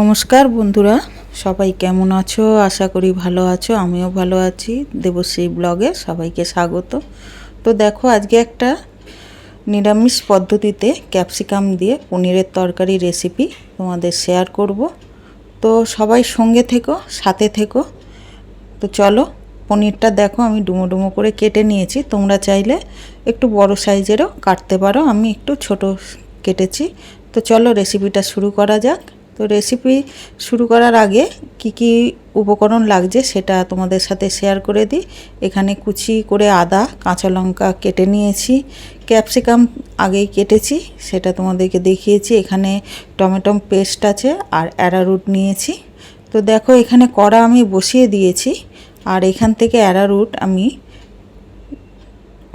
নমস্কার বন্ধুরা, সবাই কেমন আছো? আশা করি ভালো আছো। আমিও ভালো আছি। দেবশ্রী ব্লগে সবাইকে স্বাগত। তো দেখো, আজকে একটা নিরামিষ পদ্ধতিতে ক্যাপসিকাম দিয়ে পনিরের তরকারি রেসিপি তোমাদের শেয়ার করব। তো সবাই সঙ্গে থেকো, সাথে থেকো। তো চলো, পনিরটা দেখো আমি ডুমো ডুমো করে কেটে নিয়েছি। তোমরা চাইলে একটু বড় সাইজেরও কাটতে পারো, আমি একটু ছোট কেটেছি। তো চলো রেসিপিটা শুরু করা যাক। তো রেসিপি শুরু করার আগে কি কি উপকরণ লাগছে সেটা তোমাদের সাথে শেয়ার করে দিই। এখানে কুচি করে আদা, কাঁচা লঙ্কা কেটে নিয়েছি। ক্যাপসিকাম আগেই কেটেছি, সেটা তোমাদেরকে দেখিয়েছি। এখানে টমেটো পেস্ট আছে আর অ্যারারুট নিয়েছি। তো দেখো, এখানে কড়া আমি বসিয়ে দিয়েছি। আর এখান থেকে অ্যারারুট আমি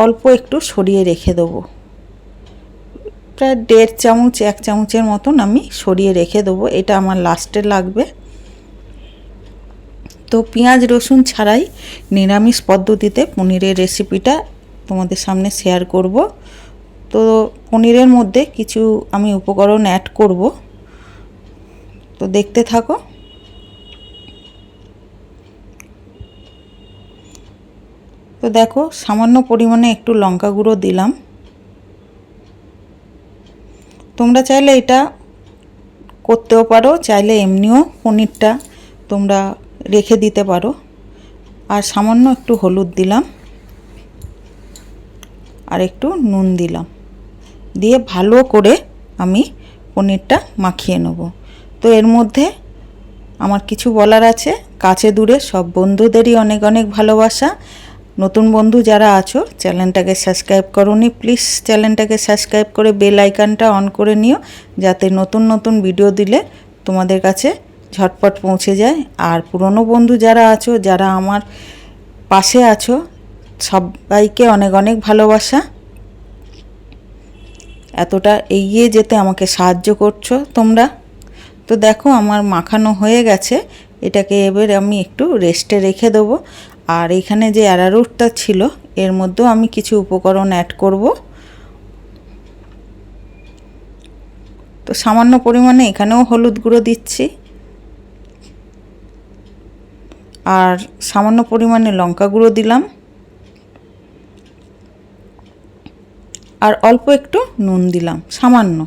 অল্প একটু সরিয়ে রেখে দেবো। প্রায় 1.5 চামচ 1 চামচের মতন আমি সরিয়ে রেখে দেবো। এটা আমার লাস্টে লাগবে। তো পেঁয়াজ রসুন ছাড়াই নিরামিষ পদ্ধতিতে পনিরের রেসিপিটা তোমাদের সামনে শেয়ার করব। তো পনিরের মধ্যে কিছু আমি উপকরণ অ্যাড করব, তো দেখতে থাকো। তো দেখো, সামান্য পরিমাণে একটু লঙ্কা গুঁড়ো দিলাম। তোমরা চাইলে এটা করতেও পারো, চাইলে এমনিও পনিরটা তোমরা রেখে দিতে পারো। আর সামান্য একটু হলুদ দিলাম আর একটু নুন দিলাম, দিয়ে ভালো করে আমি পনিরটা মাখিয়ে নেব। তো এর মধ্যে আমার কিছু বলার আছে। কাছে দূরে সব বন্ধুদেরই অনেক অনেক ভালোবাসা। নতুন বন্ধু যারা আছো, চ্যানেলটাকে সাবস্ক্রাইব করোনি, প্লিজ চ্যানেলটাকে সাবস্ক্রাইব করে বেল আইকনটা অন করে নিও, যাতে নতুন নতুন ভিডিও দিলে তোমাদের কাছে ঝটপট পৌঁছে যায়। আর পুরনো বন্ধু যারা আছো, যারা আমার পাশে আছো, সবাইকে অনেক অনেক ভালোবাসা। এতটা এগিয়ে যেতে আমাকে সাহায্য করছো তোমরা। তো দেখো, আমার মাখানো হয়ে গেছে। এটাকে এবার আমি একটু রেস্টে রেখে দেবো। আর এখানে যে অ্যারারুটটা ছিল, এর মধ্যেও আমি কিছু উপকরণ অ্যাড করব। তো সামান্য পরিমাণে এখানেও হলুদ গুঁড়ো দিচ্ছি, আর সামান্য পরিমাণে লঙ্কা গুঁড়ো দিলাম, আর অল্প একটু নুন দিলাম, সামান্য।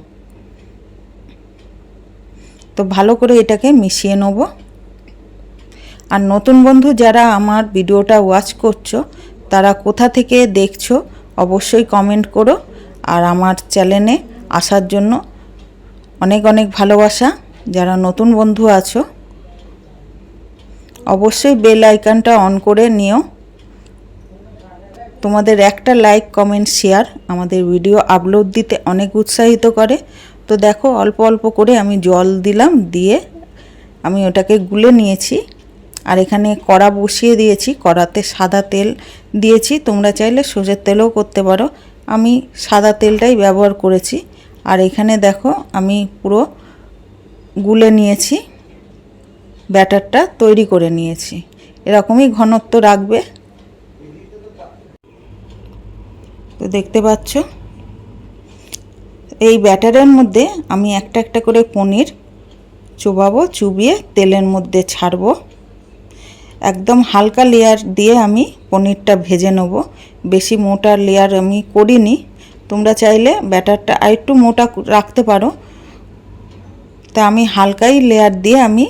তো ভালো করে এটাকে মিশিয়ে নেব। আর নতুন বন্ধু যারা আমার ভিডিওটা ওয়াচ করছো, তারা কোথা থেকে দেখছো অবশ্যই কমেন্ট করো। আর আমার চ্যানেলে আসার জন্য অনেক অনেক ভালোবাসা। যারা নতুন বন্ধু আছো, অবশ্যই বেল আইকনটা অন করে নিও। তোমাদের একটা লাইক, কমেন্ট, শেয়ার আমাদের ভিডিও আপলোড দিতে অনেক উৎসাহিত করে। তো দেখো, অল্প অল্প করে আমি জল দিলাম, দিয়ে আমি ওটাকে গুলে নিয়েছি। আর এখানে কড়া বসিয়ে দিয়েছি, কড়াতে সাদা তেল দিয়েছি। তোমরা চাইলে সরষের তেলও করতে পারো, আমি সাদা তেলটাই ব্যবহার করেছি। আর এখানে দেখো, আমি পুরো গুলে নিয়েছি, ব্যাটারটা তৈরি করে নিয়েছি। এরকমই ঘনত্ব রাখবে। তো দেখতে পাচ্ছ, এই ব্যাটারের মধ্যে আমি একটা একটা করে পনির চোবাবো, চুবিয়ে তেলের মধ্যে ছাড়বো। একদম হালকা লেয়ার দিয়ে আমি পনিরটা ভেজে নেব। বেশি মোটা লেয়ার আমি করিনি। তোমরা চাইলে ব্যাটারটা আরেকটু মোটা রাখতে পারো। তা আমি হালকাই লেয়ার দিয়ে আমি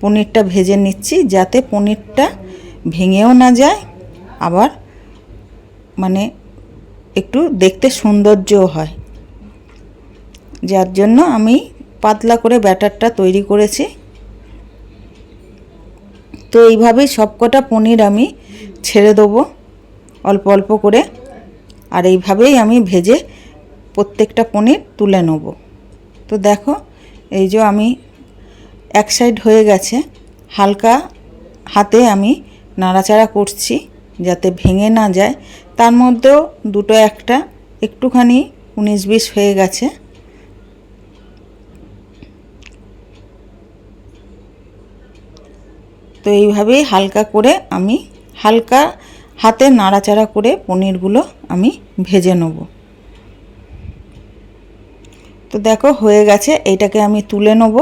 পনিরটা ভেজে নিচ্ছি, যাতে পনিরটা ভেঙেও না যায়, আবার মানে একটু দেখতে সৌন্দর্যও হয়। যার জন্য আমি পাতলা করে ব্যাটারটা তৈরি করেছি। তো এইভাবেই সবকটা পনির আমি ছেড়ে দেবো অল্প অল্প করে। আর এইভাবেই আমি ভেজে প্রত্যেকটা পনির তুলে নেব। তো দেখো, এই যে আমি এক সাইড হয়ে গেছে, হালকা হাতে আমি নাড়াচাড়া করছি যাতে ভেঙে না যায়। তার মধ্যেও দুটো একটা একটুখানি 19-20 হয়ে গেছে। তো এইভাবেই হালকা করে আমি হালকা হাতে নাড়াচাড়া করে পনিরগুলো আমি ভেজে নেব। তো দেখো হয়ে গেছে, এটাকে আমি তুলে নেব।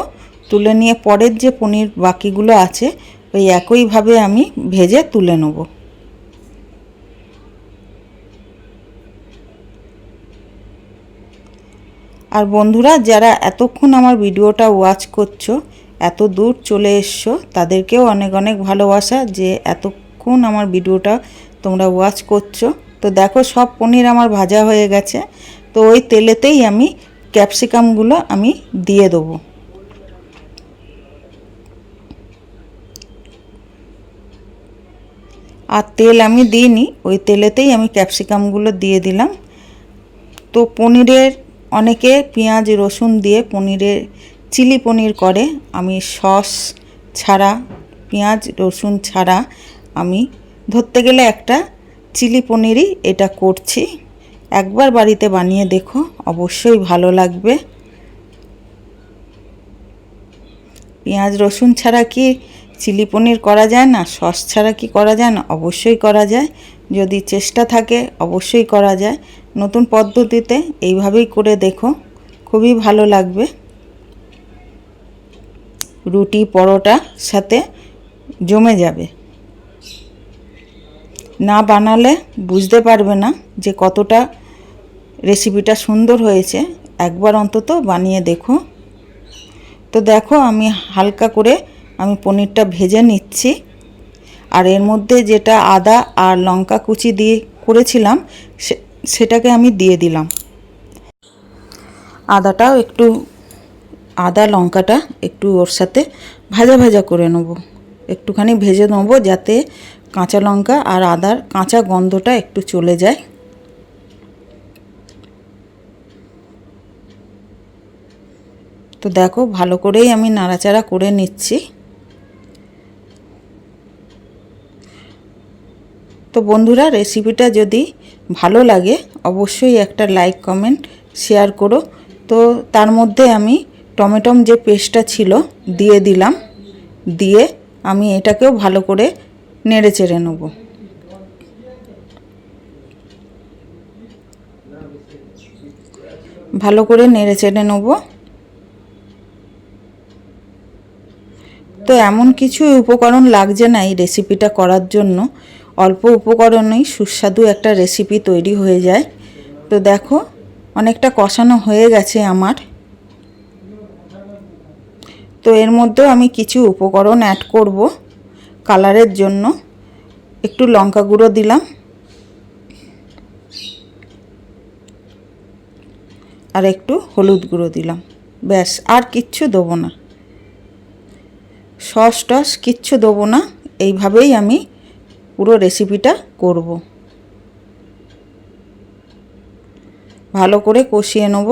তুলে নিয়ে পরের যে পনির বাকিগুলো আছে ওই একইভাবে আমি ভেজে তুলে নেব। আর বন্ধুরা, যারা এতক্ষণ আমার ভিডিওটা ওয়াচ করছো, এত দূর চলে এসছো, তাদেরকেও অনেক অনেক ভালোবাসা যে এতক্ষণ আমার ভিডিওটা তোমরা ওয়াচ করছো। তো দেখো, সব পনির আমার ভাজা হয়ে গেছে। তো ওই তেলেতেই আমি ক্যাপসিকামগুলো আমি দিয়ে দেবো। আর তেল আমি দিইনি, ওই তেলেতেই আমি ক্যাপসিকামগুলো দিয়ে দিলাম। তো পনিরের অনেকে পেঁয়াজ রসুন দিয়ে পনিরের চিলি পনির করে, আমি সস ছাড়া, পেঁয়াজ রসুন ছাড়া আমি ধরতে গেলে একটা চিলি পনিরই এটা করছি। একবার বাড়িতে বানিয়ে দেখো, অবশ্যই ভালো লাগবে। পেঁয়াজ রসুন ছাড়া কি চিলি পনির করা যায় না? সস ছাড়া কি করা যায় না? অবশ্যই করা যায়। যদি চেষ্টা থাকে অবশ্যই করা যায়। নতুন পদ্ধতিতে এইভাবেই করে দেখো, খুবই ভালো লাগবে। রুটি পরোটা সাথে জমে যাবে। না বানালে বুঝতে পারবে না যে কতটা রেসিপিটা সুন্দর হয়েছে। একবার অন্তত বানিয়ে দেখো। তো দেখো, আমি হালকা করে আমি পনিরটা ভেজে নিচ্ছি। আর এর মধ্যে যেটা আদা আর লঙ্কা কুচি দিয়ে করেছিলাম সেটাকে আমি দিয়ে দিলাম। আদাটাও একটু, আদা লঙ্কাটা একটু ওর সাথে ভাজা ভাজা করে নেব, একটুখানি ভেজে নেব যাতে কাঁচা লঙ্কা আর আদার কাঁচা গন্ধটা একটু চলে যায়। তো দেখো, ভালো করেই আমি নাড়াচাড়া করে নিচ্ছি। তো বন্ধুরা, রেসিপিটা যদি ভালো লাগে অবশ্যই একটা লাইক কমেন্ট শেয়ার করো। তো তার মধ্যে আমি টমেটো যে পেস্টটা ছিল দিয়ে দিলাম, দিয়ে আমি এটাকেও ভালো করে নেড়ে চেড়ে নেব। ভালো করে নেড়ে চেড়ে নেব। তো এমন কিছু উপকরণ লাগছে না এই রেসিপিটা করার জন্য, অল্প উপকরণেই সুস্বাদু একটা রেসিপি তৈরি হয়ে যায়। তো দেখো, অনেকটা কষানো হয়ে গেছে আমার। তো এর মধ্যেও আমি কিছু উপকরণ অ্যাড করব কালারের জন্য। একটু লঙ্কা গুঁড়ো দিলাম, আর একটু হলুদ গুঁড়ো দিলাম, ব্যাস। আর কিচ্ছু দেবো না, সস টস কিচ্ছু দেবো না। এইভাবেই আমি পুরো রেসিপিটা করব। ভালো করে কষিয়ে নেব।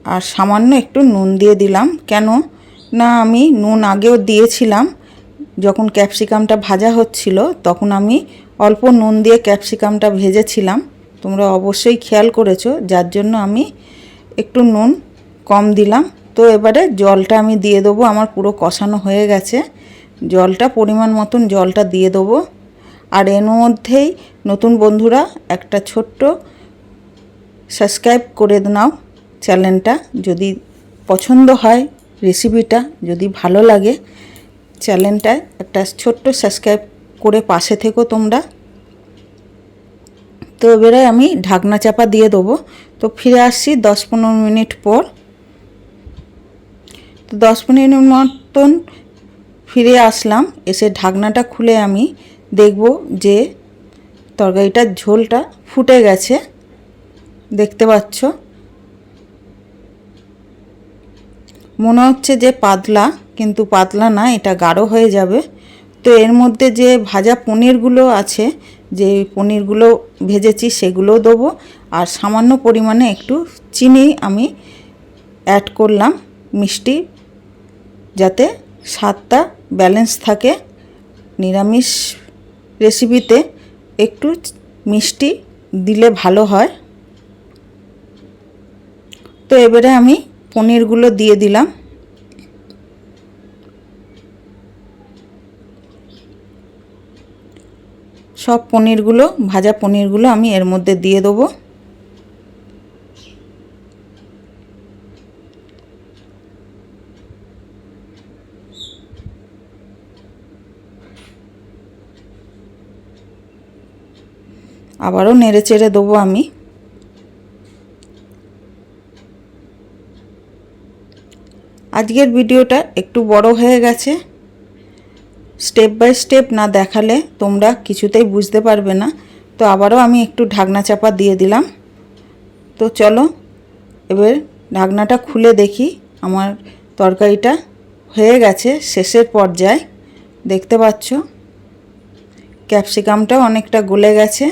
আর সামান্য একটু নুন দিয়ে দিলাম, কেন না আমি নুন আগেও দিয়েছিলাম, যখন ক্যাপসিকামটা ভাজা হচ্ছিল তখন আমি অল্প নুন দিয়ে ক্যাপসিকামটা ভেজেছিলাম। তোমরা অবশ্যই খেয়াল করেছো, যার জন্য আমি একটু নুন কম দিলাম। তো এবারে জলটা আমি দিয়ে দেবো, আমার পুরো কষানো হয়ে গেছে। জলটা পরিমাণ মতন জলটা দিয়ে দেবো। আর এর মধ্যেই নতুন বন্ধুরা একটা ছোট্ট সাবস্ক্রাইব করে নাও চ্যানেলটা, যদি পছন্দ হয় রেসিপিটা, যদি ভালো লাগে চ্যানেলটায় একটা ছোট্ট সাবস্ক্রাইব করে পাশে থেকো তোমরা। তো এবারে আমি ঢাকনা চাপা দিয়ে দেবো। তো ফিরে আসছি 10-15 মিনিট পর। তো 10 মিনিট মতন ফিরে আসলাম, এসে ঢাকনাটা খুলে আমি দেখব যে তরকারিটার ঝোলটা ফুটে গেছে। দেখতে পাচ্ছ, মনে হচ্ছে যে পাতলা, কিন্তু পাতলা না, এটা গাঢ় হয়ে যাবে। তো এর মধ্যে যে ভাজা পনিরগুলো আছে, যে পনিরগুলো ভেজেছি সেগুলোও দেবো। আর সামান্য পরিমাণে একটু চিনি আমি অ্যাড করলাম, মিষ্টি, যাতে স্বাদটা ব্যালেন্স থাকে। নিরামিষ রেসিপিতে একটু মিষ্টি দিলে ভালো হয়। তো এবারে আমি পনিরগুলো দিয়ে দিলাম। সব পনিরগুলো, ভাজা পনিরগুলো আমি এর মধ্যে দিয়ে দেবো। আবারও নেড়ে চেড়ে দেবো আমি। আজকের ভিডিওটা একটু বড় হয়ে গেছে, স্টেপ বাই স্টেপ না দেখালে তোমরা কিছুতেই বুঝতে পারবে না। তো আবারও আমি একটু ঢাকনা চাপা দিয়ে দিলাম। তো চলো এবার ঢাকনাটা খুলে দেখি, আমার তরকারিটা হয়ে গেছে শেষের পর্যায়ে। দেখতে পাচ্ছ ক্যাপসিকামটাও অনেকটা গলে গেছে।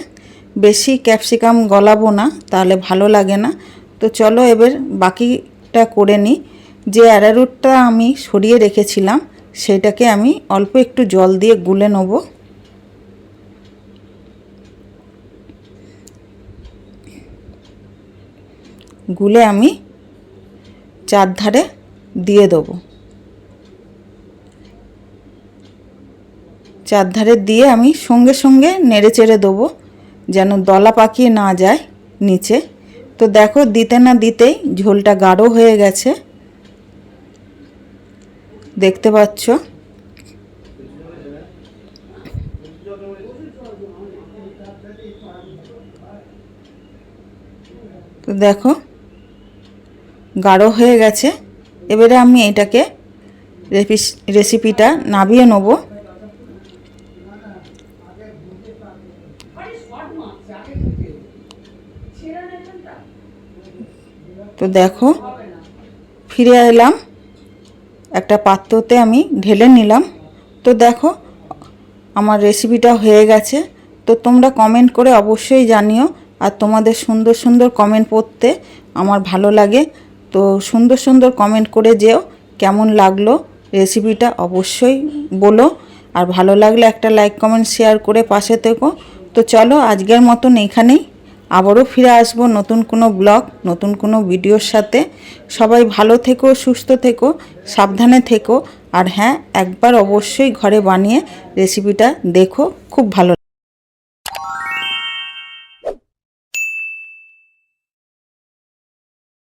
বেশি ক্যাপসিকাম গলাবো না, তাহলে ভালো লাগে না। তো চলো এবার বাকিটা করে নিই। যে অ্যারারুটটা আমি সরিয়ে রেখেছিলাম সেটাকে আমি অল্প একটু জল দিয়ে গুলে নেব। গুলে আমি চারধারে দিয়ে দেবো। চারধারে দিয়ে আমি সঙ্গে সঙ্গে নেড়ে চেড়ে দেবো, যেন দলা পাকিয়ে না যায় নিচে। তো দেখো দিতে না দিতেই ঝোলটা গাঢ় হয়ে গেছে, দেখতে পাচ্ছ। তো দেখো গাঢ় হয়ে গেছে। এবারে আমি এটাকে রেসিপিটা নামিয়ে নেব। তো দেখো ফিরে এলাম, একটা পাত্রতে আমি ঢেলে নিলাম। তো দেখো আমার রেসিপিটা হয়ে গেছে। তো তোমরা কমেন্ট করে অবশ্যই জানিও, আর তোমাদের সুন্দর সুন্দর কমেন্ট পড়তে আমার ভালো লাগে। তো সুন্দর সুন্দর কমেন্ট করে যেও, কেমন লাগলো রেসিপিটা অবশ্যই বলো। আর ভালো লাগলে একটা লাইক কমেন্ট শেয়ার করে পাশে থেকো। তো চলো আজকের মতন এখানেই, আবারও ফিরে আসবো নতুন কোনো ব্লগ, নতুন কোনো ভিডিওর সাথে। সবাই ভালো থেকো, সুস্থ থেকো, সাবধানে থেকো। আর হ্যাঁ, একবার অবশ্যই ঘরে বানিয়ে রেসিপিটা দেখো, খুব ভালো।